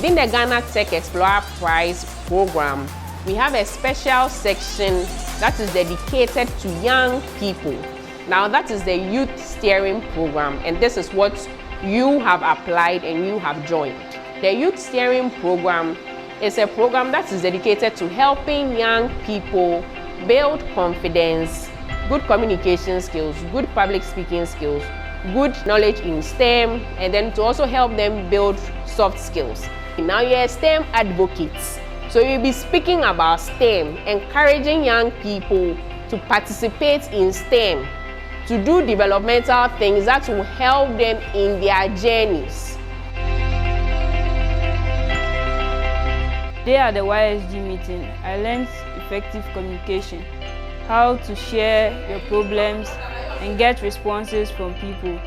Within the Ghana Tech Explorer Prize program, we have a special section that is dedicated to young people. Now that is the Youth Steering Program, and this is what you have applied and you have joined. The Youth Steering Program is a program that is dedicated to helping young people build confidence, good communication skills, good public speaking skills, good knowledge in STEM, and then to also help them build soft skills. Now you're a STEM advocate, so you'll be speaking about STEM, encouraging young people to participate in STEM, to do developmental things that will help them in their journeys. Today at the YSG meeting, I learned effective communication, how to share your problems and get responses from people,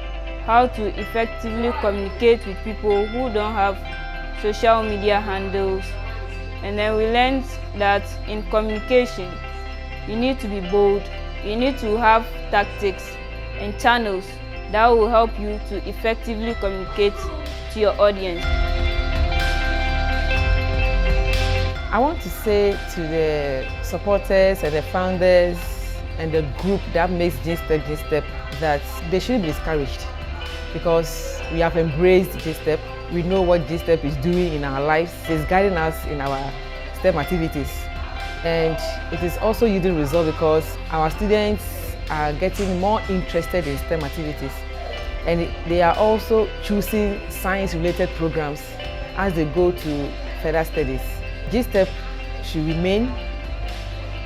how to effectively communicate with people who don't have social media handles. And then we learned that in communication, you need to be bold, you need to have tactics and channels that will help you to effectively communicate to your audience. I want to say to the supporters and the founders and the group that makes GSTEP that they shouldn't be discouraged, because we have embraced GSTEP. We know what GSTEP is doing in our lives. It's guiding us in our STEM activities. And it is also yielding results because our students are getting more interested in STEM activities. And they are also choosing science-related programs as they go to further studies. GSTEP should remain,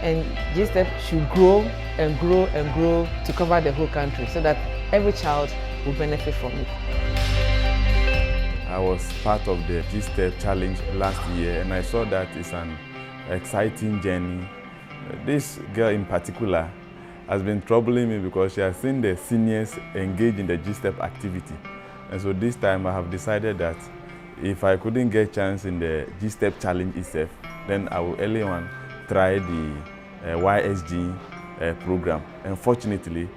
and GSTEP should grow and grow and grow to cover the whole country so that every child will benefit from it. I was part of the GSTEP challenge last year, and I saw that it's an exciting journey. This girl in particular has been troubling me because she has seen the seniors engage in the GSTEP activity. And so this time I have decided that if I couldn't get a chance in the GSTEP challenge itself, then I will early on try the YSG program. Unfortunately,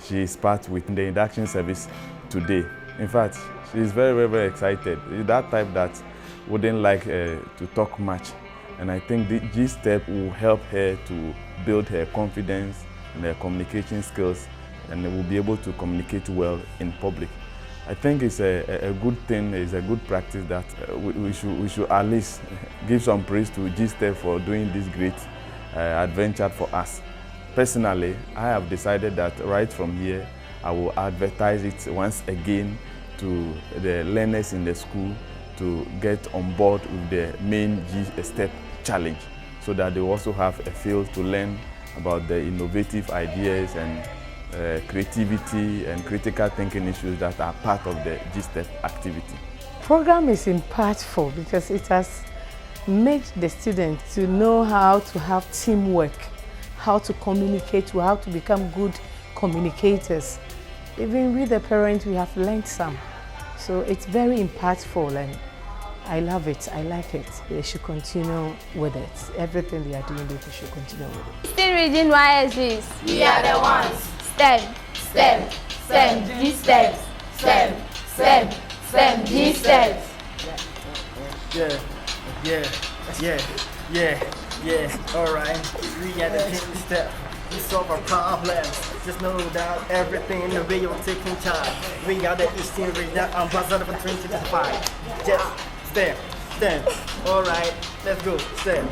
she is part with the induction service today. In fact, she is very, very, very excited. She's that type that wouldn't like to talk much. And I think the GSTEP will help her to build her confidence and her communication skills, and will be able to communicate well in public. I think it's a good thing, it's a good practice that we should at least give some praise to GSTEP for doing this great adventure for us. Personally, I have decided that right from here, I will advertise it once again to the learners in the school to get on board with the main GSTEP challenge, so that they also have a field to learn about the innovative ideas and creativity and critical thinking issues that are part of the GSTEP activity. The program is impactful because it has made the students to know how to have teamwork, how to communicate, how to become good communicators. Even with the parents, we have learned some. So it's very impactful, and I love it, I like it. They should continue with it. Everything they are doing, they should continue with it. Still reading YSGs. We are the ones. STEM, STEM, STEM, GSTEP, STEM, STEM, STEM, GSTEP. Yeah. All right. We are the GSTEP. We solve our problems. Just know that everything in the video taking time. We are the Eastern region ambassador for 2025. Just STEM. All right. Let's go. STEM.